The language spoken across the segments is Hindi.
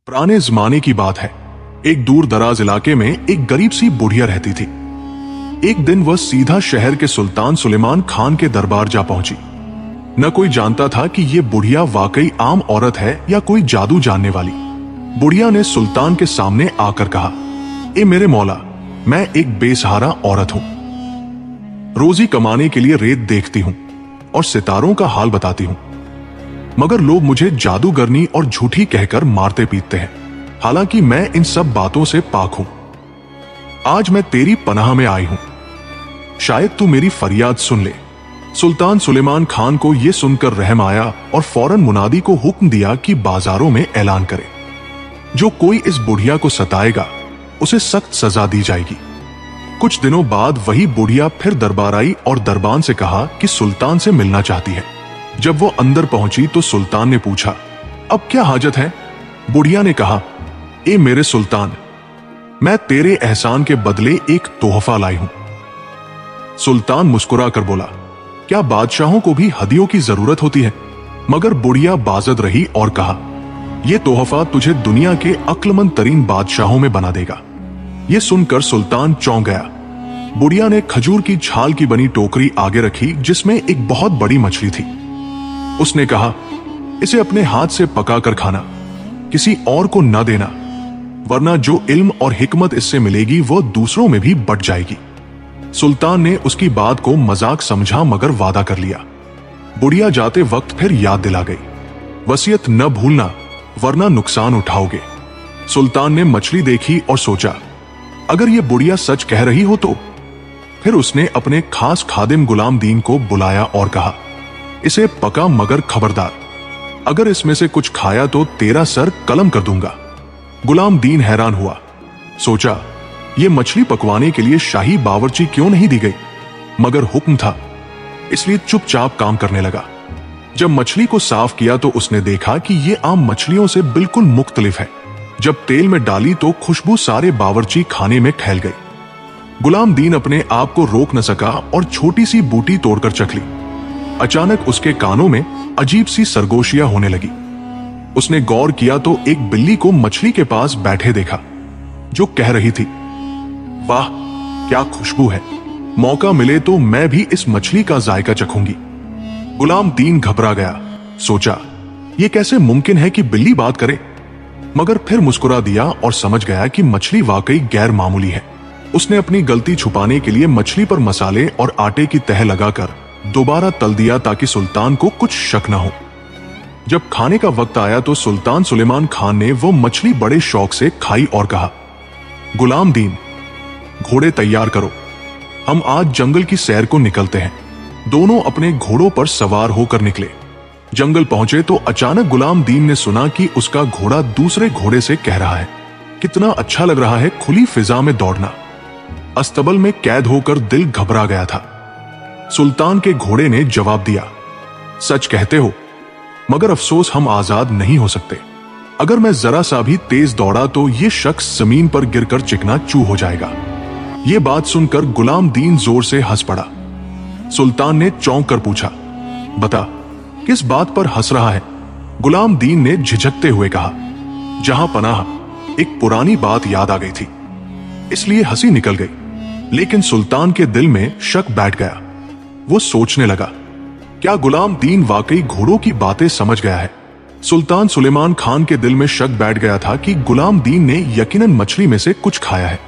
पुराने जमाने की बात है। एक दूर दराज इलाके में एक गरीब सी बुढ़िया रहती थी। एक दिन वह सीधा शहर के सुल्तान सुलेमान खान के दरबार जा पहुंची। न कोई जानता था कि ये बुढ़िया वाकई आम औरत है या कोई जादू जानने वाली। बुढ़िया ने सुल्तान के सामने आकर कहा, ए मेरे मौला, मैं एक बेसहारा औरत हूं। रोजी कमाने के लिए रेत देखती हूं और सितारों का हाल बताती हूं, मगर लोग मुझे जादूगरनी और झूठी कहकर मारते पीटते हैं। हालांकि मैं इन सब बातों से पाक हूं। आज मैं तेरी पनाह में आई हूं, शायद तू मेरी फरियाद सुन ले। सुल्तान सुलेमान खान को यह सुनकर रहम आया और फौरन मुनादी को हुक्म दिया कि बाजारों में ऐलान करे, जो कोई इस बुढ़िया को सताएगा उसे सख्त सजा दी जाएगी। कुछ दिनों बाद वही बुढ़िया फिर दरबार आई और दरबान से कहा कि सुल्तान से मिलना चाहती है। जब वो अंदर पहुंची तो सुल्तान ने पूछा, अब क्या हाजत है? बुढ़िया ने कहा, ए मेरे सुल्तान, मैं तेरे एहसान के बदले एक तोहफा लाई हूं। सुल्तान मुस्कुरा कर बोला, क्या बादशाहों को भी हदियों की जरूरत होती है? मगर बुढ़िया बाजद रही और कहा, यह तोहफा तुझे दुनिया के अक्लमंद तरीन बादशाहों में बना देगा। यह सुनकर सुल्तान चौंक गया। बुढ़िया ने खजूर की छाल की बनी टोकरी आगे रखी जिसमें एक बहुत बड़ी मछली थी। उसने कहा, इसे अपने हाथ से पका कर खाना, किसी और को न देना, वरना जो इल्म और हिकमत इससे मिलेगी वो दूसरों में भी बट जाएगी। सुल्तान ने उसकी बात को मजाक समझा मगर वादा कर लिया। बुढ़िया जाते वक्त फिर याद दिला गई, वसीयत न भूलना वरना नुकसान उठाओगे। सुल्तान ने मछली देखी और सोचा, अगर ये बुढ़िया सच कह रही हो तो। फिर उसने अपने खास खादिम गुलाम दीन को बुलाया और कहा, इसे पका मगर खबरदार, अगर इसमें से कुछ खाया तो तेरा सर कलम कर दूंगा। गुलाम दीन हैरान हुआ, सोचा ये मछली पकवाने के लिए शाही बावर्ची क्यों नहीं दी गई, मगर हुक्म था, इसलिए चुपचाप काम करने लगा। जब मछली को साफ किया तो उसने देखा कि ये आम मछलियों से बिल्कुल मुख्तलिफ है। जब तेल में डाली तो खुशबू सारे बावर्ची खाने में फैल गई। गुलाम दीन अपने आप को रोक न सका और छोटी सी बूटी तोड़कर चख ली। अचानक उसके कानों में अजीब सी सरगोशियां होने लगी। उसने गौर किया तो एक बिल्ली को मछली के पास बैठे देखा, जो कह रही थी, वाह क्या खुशबू है, मौका मिले तो मैं भी इस मछली का जायका चखूंगी। गुलाम दीन घबरा गया, सोचा यह कैसे मुमकिन है कि बिल्ली बात करे, मगर फिर मुस्कुरा दिया और समझ गया कि मछली वाकई गैर मामूली है। उसने अपनी गलती छुपाने के लिए मछली पर मसाले और आटे की तह लगाकर दोबारा तल दिया ताकि सुल्तान को कुछ शक न हो। जब खाने का वक्त आया तो सुल्तान सुलेमान खान ने वो मछली बड़े शौक से खाई और कहा, गुलाम दीन, घोड़े तैयार करो, हम आज जंगल की सैर को निकलते हैं। दोनों अपने घोड़ों पर सवार होकर निकले। जंगल पहुंचे तो अचानक गुलाम दीन ने सुना कि उसका घोड़ा दूसरे घोड़े से कह रहा है, कितना अच्छा लग रहा है खुली फिजा में दौड़ना। अस्तबल में कैद होकर दिल घबरा गया था। सुल्तान के घोड़े ने जवाब दिया, सच कहते हो, मगर अफसोस हम आजाद नहीं हो सकते। अगर मैं जरा सा भी तेज दौड़ा तो ये शख्स जमीन पर गिरकर चिकना चू हो जाएगा। ये बात सुनकर गुलाम दीन जोर से हंस पड़ा। सुल्तान ने चौंक कर पूछा, बता किस बात पर हंस रहा है? गुलाम दीन ने झिझकते हुए कहा, जहां पनाह, एक पुरानी बात याद आ गई थी, इसलिए हंसी निकल गई। लेकिन सुल्तान के दिल में शक बैठ गया। वो सोचने लगा, क्या गुलाम दीन वाकई घोड़ों की बातें समझ गया है? सुल्तान सुलेमान खान के दिल में शक बैठ गया था कि गुलाम दीन ने यकीनन मछली में से कुछ खाया है।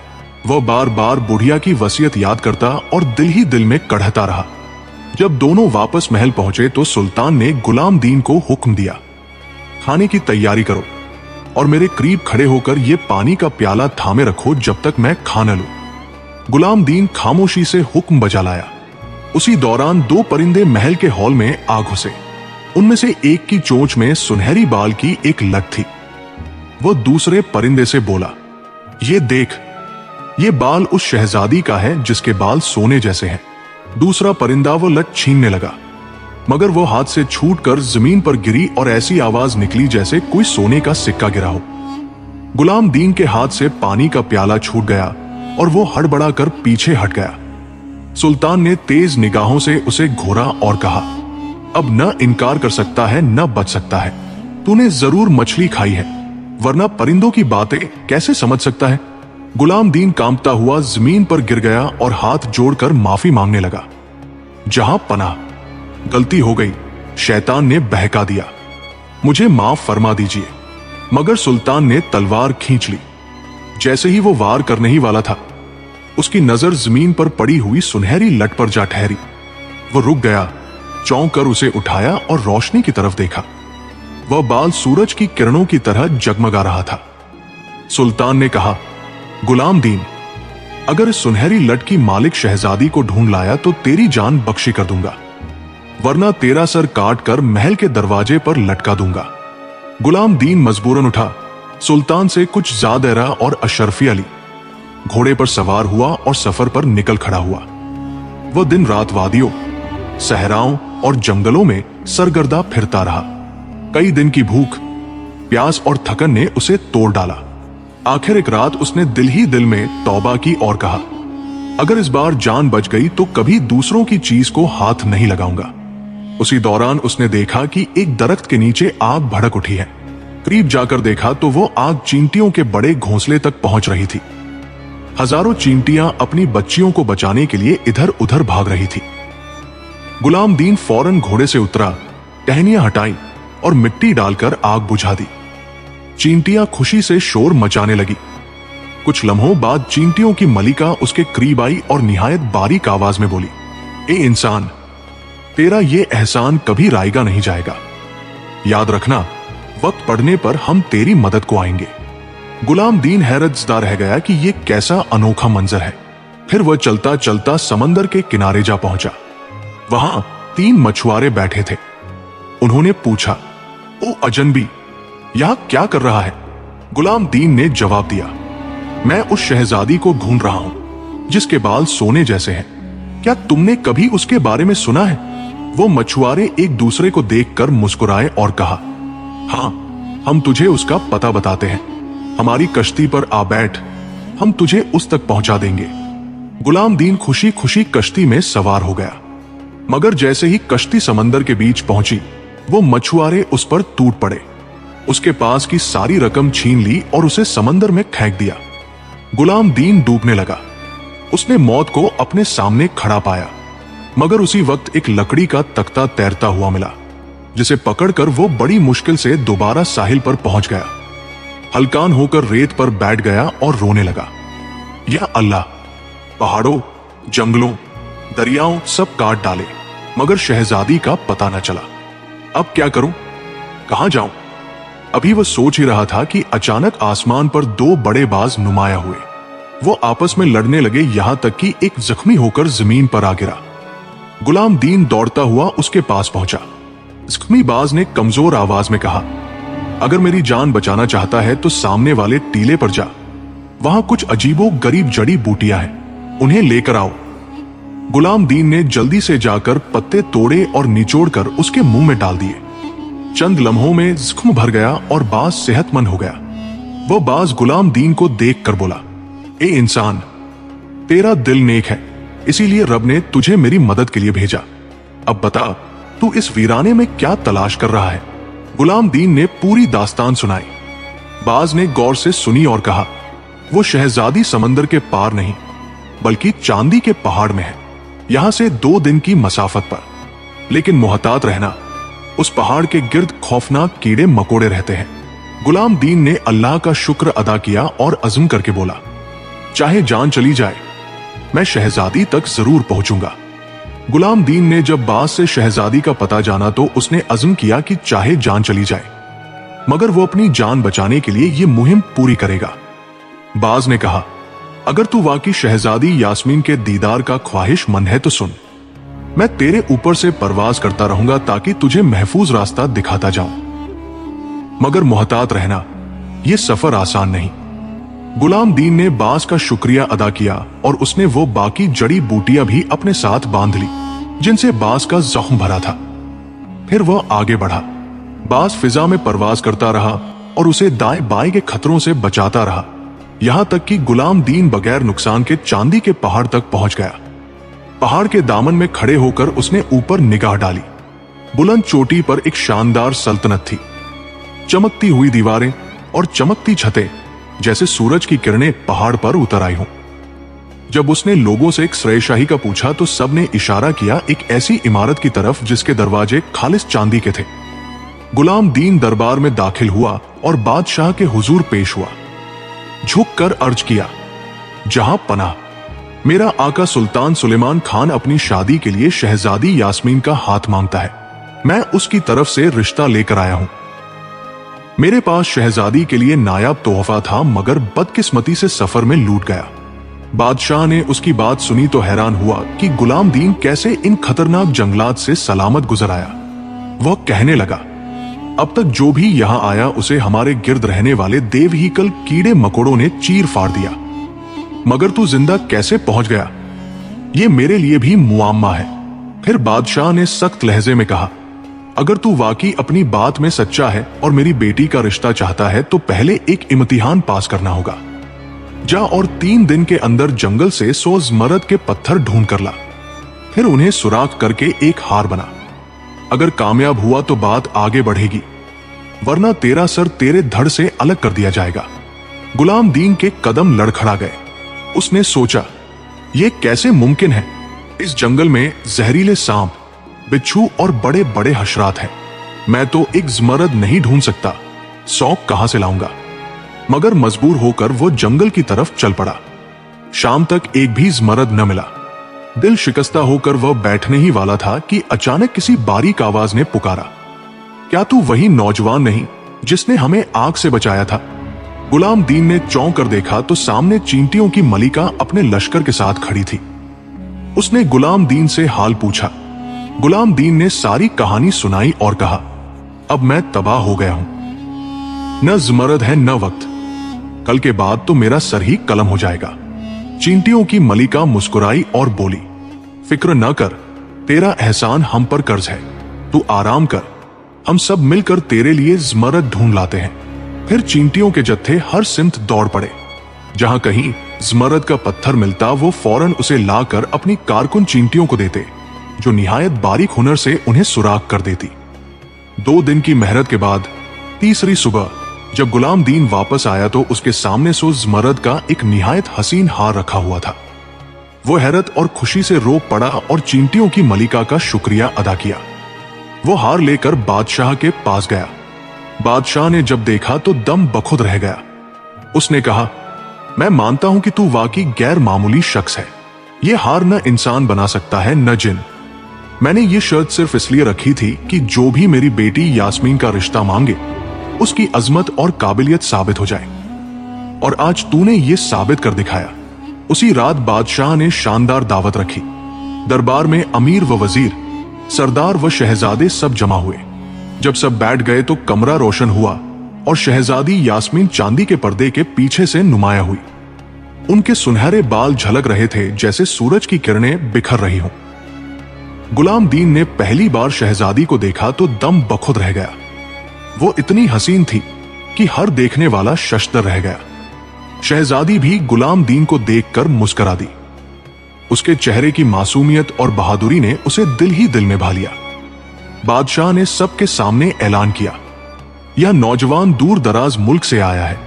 वह बार बार बुढ़िया की वसीयत याद करता और दिल ही दिल में कढ़ता रहा। जब दोनों वापस महल पहुंचे तो सुल्तान ने गुलाम दीन को हुक्म दिया, खाने की तैयारी करो और मेरे करीब खड़े होकर यह पानी का प्याला थामे रखो जब तक मैं खा न लूं। गुलाम दीन खामोशी से हुक्म बजा लाया। उसी दौरान दो परिंदे महल के हॉल में आ घुसे। उनमें से एक की चोंच में सुनहरी बाल की एक लट थी। वो दूसरे परिंदे से बोला, ये देख, ये बाल उस शहजादी का है जिसके बाल सोने जैसे हैं। दूसरा परिंदा वो लट छीनने लगा, मगर वो हाथ से छूटकर जमीन पर गिरी और ऐसी आवाज निकली जैसे कोई सोने का सिक्का गिरा हो। गुलाम दीन के हाथ से पानी का प्याला छूट गया और वो हड़बड़ा कर पीछे हट गया। सुल्तान ने तेज निगाहों से उसे घूरा और कहा, अब न इनकार कर सकता है न बच सकता है, तूने जरूर मछली खाई है, वरना परिंदों की बातें कैसे समझ सकता है। गुलाम दीन कांपता हुआ जमीन पर गिर गया और हाथ जोड़कर माफी मांगने लगा। जहां पनाह, गलती हो गई, शैतान ने बहका दिया, मुझे माफ फरमा दीजिए। मगर सुल्तान ने तलवार खींच ली। जैसे ही वो वार करने ही वाला था, उसकी नजर जमीन पर पड़ी हुई सुनहरी लट पर जा ठहरी। वो रुक गया, चौंक कर उसे उठाया और रोशनी की तरफ देखा। वह बाल सूरज की किरणों की तरह जगमगा रहा था। सुल्तान ने कहा, गुलाम दीन, अगर इस सुनहरी लट की मालिक शहजादी को ढूंढ लाया तो तेरी जान बख्शी कर दूंगा, वरना तेरा सर काट कर महल के दरवाजे पर लटका दूंगा। गुलाम दीन मजबूरन उठा, सुल्तान से कुछ ज़ादरा और अशरफिया ली, घोड़े पर सवार हुआ और सफर पर निकल खड़ा हुआ। वह दिन रात वादियों, सहराओं और जंगलों में सरगर्दा फिरता रहा। कई दिन की भूख, प्यास और थकन ने उसे तोड़ डाला। आखिर एक रात उसने दिल ही दिल में तौबा की और कहा, अगर इस बार जान बच गई तो कभी दूसरों की चीज को हाथ नहीं लगाऊंगा। उसी दौरान उसने देखा कि एक दरख्त के नीचे आग भड़क उठी है। करीब जाकर देखा तो वो आग चींटियों के बड़े घोंसले तक पहुंच रही थी। हजारों चींटियां अपनी बच्चियों को बचाने के लिए इधर उधर भाग रही थी। गुलाम दीन फौरन घोड़े से उतरा, टहनियां हटाई और मिट्टी डालकर आग बुझा दी। चींटियां खुशी से शोर मचाने लगी। कुछ लम्हों बाद चींटियों की मलिका उसके करीब आई और निहायत बारीक आवाज में बोली, ए इंसान, तेरा ये एहसान कभी रायगा नहीं जाएगा। याद रखना, वक्त पड़ने पर हम तेरी मदद को आएंगे। गुलाम दीन हैरतज़दा रह गया कि ये कैसा अनोखा मंजर है। फिर वह चलता चलता समंदर के किनारे जा पहुंचा। वहां 3 मछुआरे बैठे थे। उन्होंने पूछा, ओ अजनबी, यहां क्या कर रहा है? गुलाम दीन ने जवाब दिया, मैं उस शहजादी को ढूंढ रहा हूं जिसके बाल सोने जैसे हैं। क्या तुमने कभी उसके बारे में सुना है? वो मछुआरे एक दूसरे को देखकर मुस्कुराए और कहा, हां, हम तुझे उसका पता बताते हैं। हमारी कश्ती पर आ बैठ, हम तुझे उस तक पहुंचा देंगे। गुलाम दीन खुशी खुशी कश्ती में सवार हो गया। मगर जैसे ही कश्ती समंदर के बीच पहुंची, वो मछुआरे उस पर टूट पड़े, उसके पास की सारी रकम छीन ली और उसे समंदर में फेंक दिया। गुलाम दीन डूबने लगा। उसने मौत को अपने सामने खड़ा पाया, मगर उसी वक्त एक लकड़ी का तख्ता तैरता हुआ मिला, जिसे पकड़कर वो बड़ी मुश्किल से दोबारा साहिल पर पहुंच गया। हलकान होकर रेत पर बैठ गया और रोने लगा। या अल्लाह, पहाड़ों, जंगलों, दरियाओं सब काट डाले, मगर शहजादी का पता न चला। अब क्या करूं? कहां जाऊं? अभी वह सोच ही रहा था कि अचानक आसमान पर 2 बड़े बाज नुमाया हुए। वो आपस में लड़ने लगे, यहां तक कि एक जख्मी होकर जमीन पर आ गिरा। गुलाम दीन दौड़ता हुआ उसके पास पहुंचा। जख्मी बाज ने कमजोर आवाज में कहा, अगर मेरी जान बचाना चाहता है तो सामने वाले टीले पर जा, वहां कुछ अजीबो गरीब जड़ी बूटियां हैं, उन्हें लेकर आओ। गुलाम दीन ने जल्दी से जाकर पत्ते तोड़े और निचोड़कर उसके मुंह में डाल दिए। चंद लम्हों में जख्म भर गया और बाज सेहतमंद हो गया। वह बाज गुलाम दीन को देख कर बोला, ए इंसान, तेरा दिल नेक है, इसीलिए रब ने तुझे मेरी मदद के लिए भेजा। अब बता, तू इस वीराने में क्या तलाश कर रहा है? गुलाम दीन ने पूरी दास्तान सुनाई। बाज ने गौर से सुनी और कहा, वो शहजादी समंदर के पार नहीं, बल्कि चांदी के पहाड़ में है, यहां से 2 दिन की मसाफत पर। लेकिन मुहतात रहना, उस पहाड़ के गिर्द खौफनाक कीड़े मकोड़े रहते हैं। गुलाम दीन ने अल्लाह का शुक्र अदा किया और अज़्म करके बोला, चाहे जान चली जाए, मैं शहजादी तक जरूर पहुंचूंगा। गुलाम दीन ने जब बाज से शहजादी का पता जाना तो उसने अज़्म किया कि चाहे जान चली जाए, मगर वो अपनी जान बचाने के लिए ये मुहिम पूरी करेगा। बाज ने कहा, अगर तू वाकई शहजादी यास्मीन के दीदार का ख्वाहिशमंद है तो सुन, मैं तेरे ऊपर से परवाज करता रहूंगा ताकि तुझे महफूज रास्ता दिखाता जाऊं। मगर मुहतात रहना, यह सफर आसान नहीं। गुलाम दीन ने बाज का शुक्रिया अदा किया और उसने वो बाकी जड़ी बूटियां भी अपने साथ बांध ली जिनसे बाज का जख्म भरा था। फिर वह आगे बढ़ा। बाज फिजा में परवाज करता रहा और उसे दाएं बाएं के खतरों से बचाता रहा, यहां तक कि गुलाम दीन बगैर नुकसान के चांदी के पहाड़ तक पहुंच गया। पहाड़ के दामन में खड़े होकर उसने ऊपर निगाह डाली। बुलंद चोटी पर एक शानदार सल्तनत थी। चमकती हुई दीवारें, और चमकती छतें, जैसे सूरज की किरणें पहाड़ पर उतर आई हों। जब उसने लोगों से एक श्रेयशाही का पूछा तो सबने इशारा किया एक ऐसी इमारत की तरफ जिसके दरवाजे खालिस चांदी के थे। गुलाम दीन दरबार में दाखिल हुआ और बादशाह के हुजूर पेश हुआ। झुककर अर्ज किया, जहां पनाह, मेरा आका सुल्तान सुलेमान खान अपनी शादी के लिए शहजादी यास्मीन का हाथ मांगता है। मैं उसकी तरफ से रिश्ता लेकर आया हूं। मेरे पास शहजादी के लिए नायाब तोहफा था, मगर बदकिस्मती से सफर में लूट गया। बादशाह ने उसकी बात सुनी तो हैरान हुआ कि गुलाम दीन कैसे इन खतरनाक जंगलात से सलामत गुजर आया। वह कहने लगा, अब तक जो भी यहां आया उसे हमारे गिर्द रहने वाले देवहीकल कीड़े मकोड़ों ने चीर फाड़ दिया, मगर तू जिंदा कैसे पहुंच गया, ये मेरे लिए भी मुआम्मा है। फिर बादशाह ने सख्त लहजे में कहा, अगर तू वाकई अपनी बात में सच्चा है और मेरी बेटी का रिश्ता चाहता है तो पहले एक इम्तिहान पास करना होगा। जा और 3 दिन के अंदर जंगल से 100 ज़मरद के पत्थर ढूंढ कर ला, फिर उन्हें सुराख करके एक हार बना। अगर कामयाब हुआ तो बात आगे बढ़ेगी, वरना तेरा सर तेरे धड़ से अलग कर दिया जाएगा। गुलाम दीन के कदम लड़खड़ा गए। उसने सोचा, यह कैसे मुमकिन है? इस जंगल में जहरीले सांप, बिच्छू और बड़े बड़े हशरात हैं। मैं तो एक ज़मरद नहीं ढूंढ सकता, 100 कहां से लाऊंगा? मगर मजबूर होकर वो जंगल की तरफ चल पड़ा। शाम तक एक भी ज़मरद न मिला। दिल शिकस्ता होकर वह बैठने ही वाला था कि अचानक किसी बारीक आवाज ने पुकारा, क्या तू वही नौजवान नहीं जिसने हमें आग से बचाया था? गुलाम दीन ने चौंक कर देखा तो सामने चींटियों की मलिका अपने लश्कर के साथ खड़ी थी। उसने गुलाम दीन से हाल पूछा। गुलाम दीन ने सारी कहानी सुनाई और कहा, अब मैं तबाह हो गया हूं। न ज़मरद है न वक्त, कल के बाद तो मेरा सर ही कलम हो जाएगा। चींटियों की मलिका मुस्कुराई और बोली, फिक्र न कर, तेरा एहसान हम पर कर्ज है, तू आराम कर, हम सब मिलकर तेरे लिए ज़मरद ढूंढ लाते हैं। फिर चींटियों के जत्थे हर सिमत दौड़ पड़े। जहां कहीं ज़मरद का पत्थर मिलता वो फौरन उसे लाकर अपनी कारकुन चींटियों को देते, जो निहायत बारीक हुनर से उन्हें सुराख कर देती। 2 दिन की मेहनत के बाद तीसरी सुबह जब गुलाम दीन वापस आया तो उसके सामने 100 ज़मरद का एक निहायत हसीन हार रखा हुआ था। वो हैरत और खुशी से रो पड़ा और चींटियों की मलिका का शुक्रिया अदा किया। वो हार लेकर बादशाह के पास गया। बादशाह ने जब देखा तो दम बखुद रह गया। उसने कहा, मैं मानता हूं कि तू वाकई गैर मामूली शख्स है। ये हार न इंसान बना सकता है न जिन। मैंने ये शर्त सिर्फ इसलिए रखी थी कि जो भी मेरी बेटी यास्मीन का रिश्ता मांगे उसकी अजमत और काबिलियत साबित हो जाए, और आज तूने ये साबित कर दिखाया। उसी रात बादशाह ने शानदार दावत रखी। दरबार में अमीर व वजीर, सरदार व शहजादे सब जमा हुए। जब सब बैठ गए तो कमरा रोशन हुआ और शहजादी यास्मीन चांदी के पर्दे के पीछे से नुमाया हुई। उनके सुनहरे बाल झलक रहे थे जैसे सूरज की किरणें बिखर रही हों। गुलाम दीन ने पहली बार शहजादी को देखा तो दम बखुद रह गया। वो इतनी हसीन थी कि हर देखने वाला शशदर रह गया। शहजादी भी गुलाम दीन को देखकर मुस्कुरा दी। उसके चेहरे की मासूमियत और बहादुरी ने उसे दिल ही दिल में भा लिया। बादशाह ने सबके सामने ऐलान किया, यह नौजवान दूर दराज मुल्क से आया है।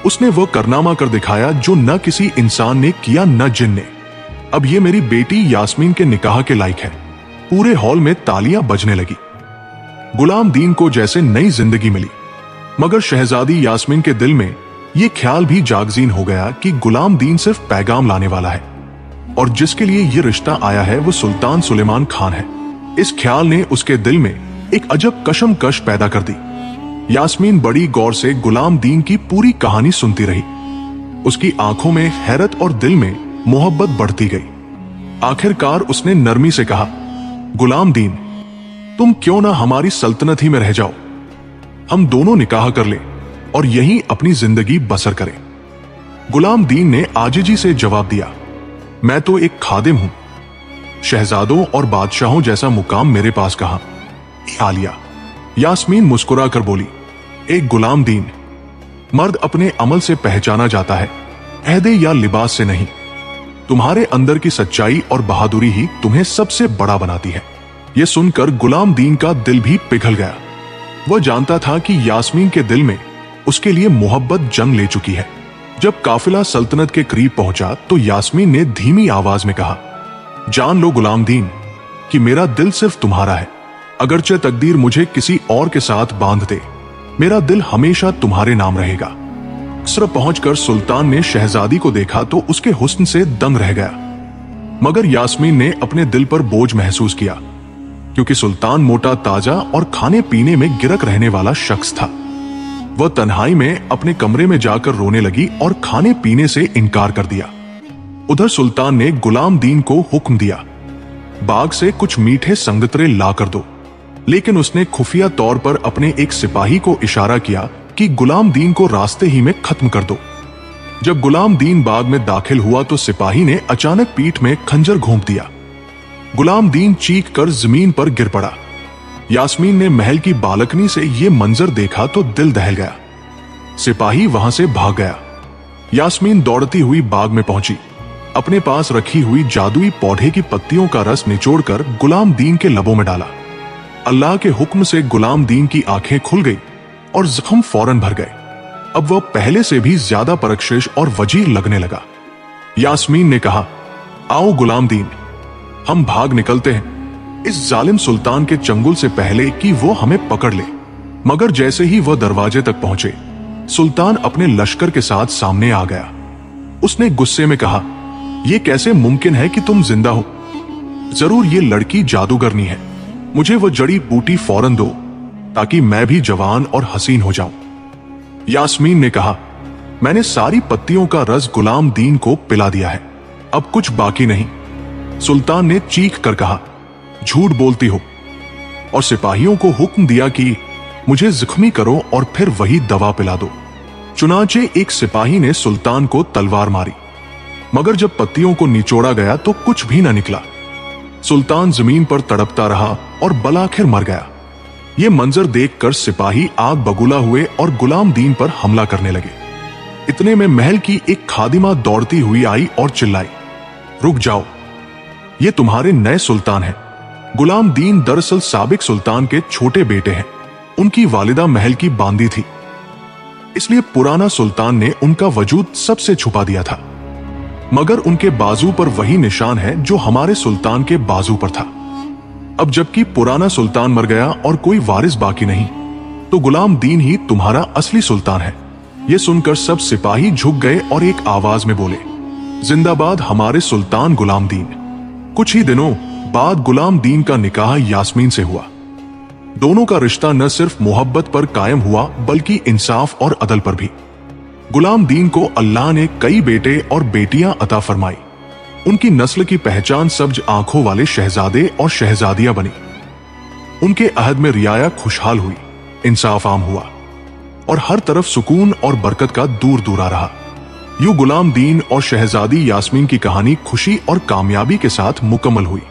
उसने वो कारनामा कर दिखाया जो न किसी इंसान ने किया न जिन ने। अब ये मेरी बेटी यास्मीन के निकाह के लायक है। पूरे हॉल में तालियां बजने लगी। गुलाम दीन को जैसे नई जिंदगी मिली, मगर शहजादी यास्मीन के दिल में यह ख्याल भी जागजीन हो गया कि गुलाम दीन सिर्फ पैगाम लाने वाला है और जिसके लिए यह रिश्ता आया है वो सुल्तान सुलेमान खान है। इस ख्याल ने उसके दिल में एक अजब कशमकश पैदा कर दी। यास्मीन बड़ी गौर से गुलाम दीन की पूरी कहानी सुनती रही। उसकी आंखों में हैरत और दिल में मोहब्बत बढ़ती गई। आखिरकार उसने नरमी से कहा, गुलाम दीन, तुम क्यों ना हमारी सल्तनत ही में रह जाओ। हम दोनों निकाह कर ले और यहीं अपनी जिंदगी बसर करें। गुलाम दीन ने आजिजी से जवाब दिया, मैं तो एक खादिम हूं। शहजादों और बादशाहों जैसा मुकाम मेरे पास कहां। आलिया। यास्मीन मुस्कुरा कर बोली, एक गुलाम दीन, मर्द अपने अमल से पहचाना जाता है, अहदे या लिबास से नहीं। तुम्हारे अंदर की सच्चाई और बहादुरी ही तुम्हें सबसे बड़ा बनाती है। यह सुनकर गुलाम दीन का दिल भी पिघल गया। वह जानता था कि यास्मीन के दिल में उसके लिए मोहब्बत जंग ले चुकी है। जब काफिला सल्तनत के करीब पहुंचा तो यास्मीन ने धीमी आवाज में कहा, जान लो गुलाम दीन कि मेरा दिल सिर्फ तुम्हारा है। अगरचे तकदीर मुझे किसी और के साथ बांध दे, मेरा दिल हमेशा तुम्हारे नाम रहेगा। कसर पहुंचकर सुल्तान ने शहजादी को देखा तो उसके हुस्न से दंग रह गया, मगर यास्मीन ने अपने दिल पर बोझ महसूस किया, क्योंकि सुल्तान मोटा ताजा और खाने पीने में गिरक रहने वाला शख्स था। वह तन्हाई में अपने कमरे में जाकर रोने लगी और खाने पीने से इनकार कर दिया। उधर सुल्तान ने गुलाम दीन को हुक्म दिया, बाग से कुछ मीठे संगतरे ला कर दो, लेकिन उसने खुफिया तौर पर अपने एक सिपाही को इशारा किया कि गुलाम दीन को रास्ते ही में खत्म कर दो। जब गुलाम दीन बाग में दाखिल हुआ तो सिपाही ने अचानक पीठ में खंजर घोंप दिया। गुलाम दीन चीख कर जमीन पर गिर पड़ा। यास्मीन ने महल की बालकनी से यह मंजर देखा तो दिल दहल गया। सिपाही वहां से भाग गया। यास्मीन दौड़ती हुई बाग में पहुंची। अपने पास रखी हुई जादुई पौधे की पत्तियों का रस निचोड़कर गुलाम दीन के लबों में डाला। अल्लाह के हुक्म से गुलाम दीन की आंखें खुल गई और जख्म फौरन भर गए। अब वह पहले से भी ज्यादा परकशिश और वजीर लगने लगा। यास्मीन ने कहा, आओ गुलाम दीन, हम भाग निकलते हैं इस जालिम सुल्तान के चंगुल से पहले कि वो हमें पकड़ ले। मगर जैसे ही वह दरवाजे तक पहुंचे, सुल्तान अपने लश्कर के साथ सामने आ गया। उसने गुस्से में कहा, यह कैसे मुमकिन है कि तुम जिंदा हो? जरूर ये लड़की जादूगरनी है। मुझे वह जड़ी बूटी फौरन दो ताकि मैं भी जवान और हसीन हो जाऊं। यास्मीन ने कहा, मैंने सारी पत्तियों का रस गुलाम दीन को पिला दिया है, अब कुछ बाकी नहीं। सुल्तान ने चीख कर कहा, झूठ बोलती हो, और सिपाहियों को हुक्म दिया कि मुझे जख्मी करो और फिर वही दवा पिला दो। चुनाचे एक सिपाही ने सुल्तान को तलवार मारी, मगर जब पत्तियों को निचोड़ा गया तो कुछ भी न निकला। सुल्तान जमीन पर तड़पता रहा और बलाखिर मर गया। ये मंजर देखकर सिपाही आग बगुला हुए और गुलाम दीन पर हमला करने लगे। इतने में महल की एक खादिमा दौड़ती हुई आई और चिल्लाई, रुक जाओ, ये तुम्हारे नए सुल्तान हैं। गुलाम दीन दरअसल साबिक सुल्तान के छोटे बेटे हैं। उनकी वालिदा महल की बांदी थी, इसलिए पुराना सुल्तान ने उनका वजूद सबसे छुपा दिया था। मगर उनके बाजू पर वही निशान है जो हमारे सुल्तान के बाजू पर था। अब जबकि पुराना सुल्तान मर गया और कोई वारिस बाकी नहीं, तो गुलाम दीन ही तुम्हारा असली सुल्तान है। यह सुनकर सब सिपाही झुक गए और एक आवाज में बोले, जिंदाबाद हमारे सुल्तान गुलाम दीन। कुछ ही दिनों बाद गुलाम दीन का निकाह यास्मीन से हुआ। दोनों का रिश्ता न सिर्फ मोहब्बत पर कायम हुआ बल्कि इंसाफ और अदल पर भी। गुलाम दीन को अल्लाह ने कई बेटे और बेटियां अता फरमाई। उनकी नस्ल की पहचान सब्ज आंखों वाले शहजादे और शहजादियां बनी। उनके अहद में रियाया खुशहाल हुई, इंसाफ आम हुआ और हर तरफ सुकून और बरकत का दूर दूरा रहा। यूं गुलाम दीन और शहजादी यास्मीन की कहानी खुशी और कामयाबी के साथ मुकम्मल हुई।